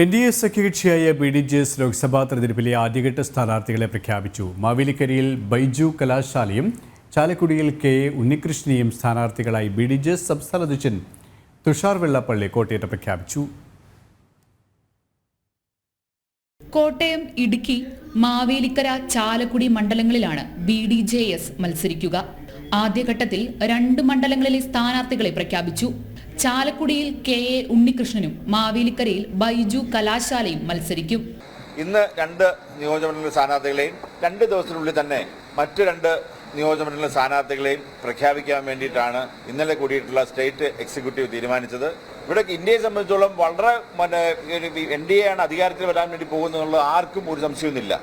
NDA സഖ്യകക്ഷിയായ BDJS Lok Sabha തെരഞ്ഞെടുപ്പിലെ ആദ്യഘട്ട സ്ഥാനാർത്ഥികളെ പ്രഖ്യാപിച്ചു. മാവേലിക്കരയിൽ ബൈജു കലാശാലയും ചാലക്കുടിയിൽ KA ഉണ്ണികൃഷ്ണനെയും സ്ഥാനാർത്ഥികളായി BDJS സംസ്ഥാന അധ്യക്ഷൻ തുഷാർ വെള്ളാപ്പള്ളി കോട്ടയത്ത് പ്രഖ്യാപിച്ചു. കോട്ടയം, ഇടുക്കി, മാവേലിക്കര, ചാലക്കുടി മണ്ഡലങ്ങളിലാണ് BDJS മത്സരിക്കുക. ആദ്യഘട്ടത്തിൽ 2 മണ്ഡലങ്ങളിലെ സ്ഥാനാർത്ഥികളെ പ്രഖ്യാപിച്ചു. ചാലക്കുടിയിൽ KA ഉണ്ണികൃഷ്ണനും മാവേലിക്കരയിൽ ബൈജു കലാശാലയും മത്സരിക്കും. ഇന്ന് 2 നിയോജകമണ്ഡല സ്ഥാനാർത്ഥികളെയും 2 ദിവസത്തിനുള്ളിൽ തന്നെ മറ്റ് 2 നിയോജകമണ്ഡല സ്ഥാനാർത്ഥികളെയും പ്രഖ്യാപിക്കാൻ വേണ്ടിയിട്ടാണ് ഇന്നലെ കൂടിയിട്ടുള്ള സ്റ്റേറ്റ് എക്സിക്യൂട്ടീവ് തീരുമാനിച്ചത്. ഇവിടെ ഇന്ത്യയെ സംബന്ധിച്ചോളം വളരെ NDA ആണ് അധികാരത്തിൽ വരാൻ വേണ്ടി പോകുന്നതെന്നുള്ള ആർക്കും ഒരു സംശയമൊന്നുമില്ല.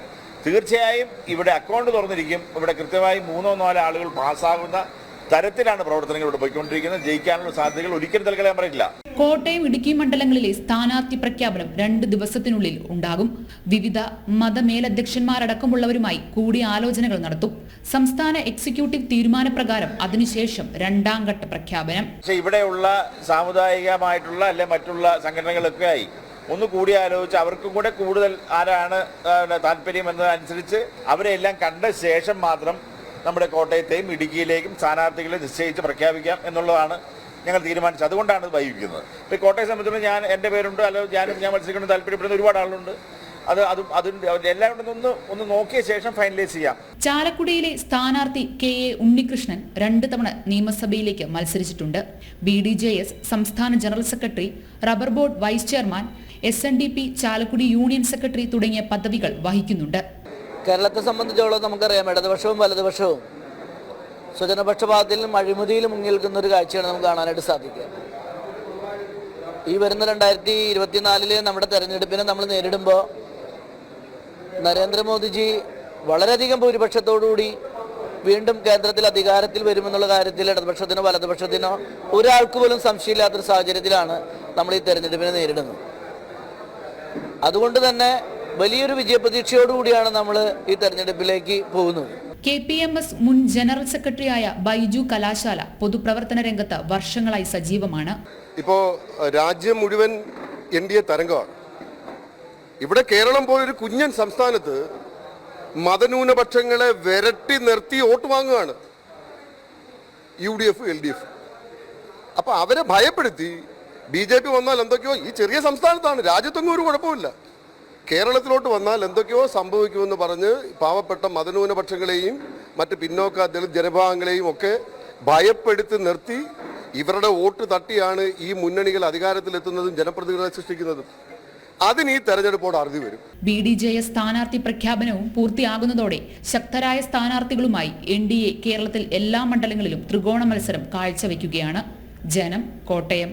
തീർച്ചയായും ഇവിടെ അക്കൗണ്ട് തുറന്നിരിക്കും. ഇവിടെ കൃത്യമായി 3-4 ആളുകൾ പാസ്സാകുന്ന തരത്തിലാണ് പ്രവർത്തനങ്ങൾ ഇവിടെ പോയിക്കൊണ്ടിരിക്കുന്നത്. ജയിക്കാനുള്ള സാധ്യതകൾ ഒരിക്കലും തൽക്കാലം പറയില്ല. കോട്ടയം, ഇടുക്കി മണ്ഡലങ്ങളിലെ സ്ഥാനാർത്ഥി പ്രഖ്യാപനം 2 ദിവസത്തിനുള്ളിൽ ഉണ്ടാകും. വിവിധ മതമേലധ്യക്ഷന്മാരടക്കമുള്ളവരുമായി കൂടിയാലോചനകൾ നടത്തും. സംസ്ഥാന എക്സിക്യൂട്ടീവ് തീരുമാനപ്രകാരം അതിനുശേഷം 2ാം ഘട്ട പ്രഖ്യാപനം. ഇവിടെയുള്ള സാമുദായികമായിട്ടുള്ള അല്ലെ മറ്റുള്ള സംഘടനകളൊക്കെ ആയി ഒന്ന് കൂടിയാലോചിച്ച് അവർക്കും കൂടെ കൂടുതൽ ആരാണ് താല്പര്യം എന്നതനുസരിച്ച് അവരെല്ലാം കണ്ട ശേഷം മാത്രം നമ്മുടെ കോട്ടയത്തെയും ഇടുക്കിയിലേക്കും സ്ഥാനാർത്ഥികളെ നിശ്ചയിച്ച് പ്രഖ്യാപിക്കാം എന്നുള്ളതാണ് ഞങ്ങൾ തീരുമാനിച്ചത്. അതുകൊണ്ടാണ് ഇത് വൈകിക്കുന്നത്. ഇപ്പോൾ കോട്ടയം സംബന്ധിച്ചിടത്തോളം എൻ്റെ പേരുണ്ട്, അല്ലെങ്കിൽ ഞാൻ മത്സരിക്കണം താല്പര്യപ്പെടുന്ന ഒരുപാട് ആളുണ്ട്. എല്ലാവരും ഒന്ന് നോക്കിയ ശേഷം ഫൈനലൈസ് ചെയ്യാം. ചാലക്കുടിയിലെ സ്ഥാനാർത്ഥി KA ഉണ്ണികൃഷ്ണൻ 2 തവണ നിയമസഭയിലേക്ക് മത്സരിച്ചിട്ടുണ്ട്. BDJS സംസ്ഥാന general secretary, rubber board vice chairman, SNDP Chalakudy union secretary തുടങ്ങിയ പദവികൾ വഹിക്കുന്നുണ്ട്. കേരളത്തെ സംബന്ധിച്ചോളം നമുക്കറിയാം, ഇടതുപക്ഷവും വലതുപക്ഷവും സ്വജനപക്ഷപാതത്തിലും അഴിമതിയിലും മുങ്ങി നിൽക്കുന്ന ഒരു കാഴ്ചയാണ് നമുക്ക് കാണാനായിട്ട് സാധിക്കുക. ഈ വരുന്ന 2024 നമ്മുടെ തെരഞ്ഞെടുപ്പിനെ നമ്മൾ നേരിടുമ്പോൾ നരേന്ദ്രമോദിജി വളരെയധികം ഭൂരിപക്ഷത്തോടുകൂടി വീണ്ടും കേന്ദ്രത്തിൽ അധികാരത്തിൽ വരുമെന്നുള്ള കാര്യത്തിൽ ഇടതുപക്ഷത്തിനോ വലതുപക്ഷത്തിനോ ഒരാൾക്ക് പോലും സംശയമില്ലാത്തൊരു സാഹചര്യത്തിലാണ് നമ്മൾ ഈ തെരഞ്ഞെടുപ്പിനെ നേരിടുന്നത്. അതുകൊണ്ട് തന്നെ വലിയൊരു വിജയപ്രതീക്ഷയോടുകൂടിയാണ് നമ്മൾ ഈ തെരഞ്ഞെടുപ്പിലേക്ക് പോകുന്നത്. KPMS മുൻ ജനറൽ സെക്രട്ടറിയായ ബൈജു കലാശാല പൊതുപ്രവർത്തന രംഗത്ത് വർഷങ്ങളായി സജീവമാണ്. ഇപ്പോൾ രാജ്യം മുഴുവൻ NDA തരംഗമാണ്. ഇവിടെ കേരളം പോലൊരു കുഞ്ഞൻ സംസ്ഥാനത്ത് മതന്യൂനപക്ഷങ്ങളെ വിരട്ടി നിർത്തി വോട്ട് വാങ്ങുകയാണ് UDF, LDF. അപ്പോൾ അവരെ ഭയപ്പെടുത്തി BJP വന്നാൽ എന്തൊക്കെയോ, ഈ ചെറിയ സംസ്ഥാനത്താണ്, രാജ്യത്തൊന്നും ഒരു കുഴപ്പമില്ല, കേരളത്തിലോട്ട് വന്നാൽ എന്തൊക്കെയോ സംഭവിക്കുമെന്ന് പറഞ്ഞ് പാവപ്പെട്ട മതന്യൂനപക്ഷങ്ങളെയും മറ്റ് പിന്നോക്ക ദളിത് ജനവിഭാഗങ്ങളെയും ഒക്കെ ഭയപ്പെടുത്തി നിർത്തി ഇവരുടെ വോട്ട് തട്ടിയാണ് ഈ മുന്നണികൾ അധികാരത്തിലെത്തുന്നതും ജനപ്രതിനിധികളെ സൃഷ്ടിക്കുന്നതും. അതിന് ഈ തെരഞ്ഞെടുപ്പോട് അറുതി വരും. BDJS സ്ഥാനാർത്ഥി പ്രഖ്യാപനവും പൂർത്തിയാകുന്നതോടെ ശക്തരായ സ്ഥാനാർത്ഥികളുമായി NDA കേരളത്തിൽ എല്ലാ മണ്ഡലങ്ങളിലും ത്രികോണ മത്സരം കാഴ്ചവെക്കുകയാണ്. ജനം, കോട്ടയം.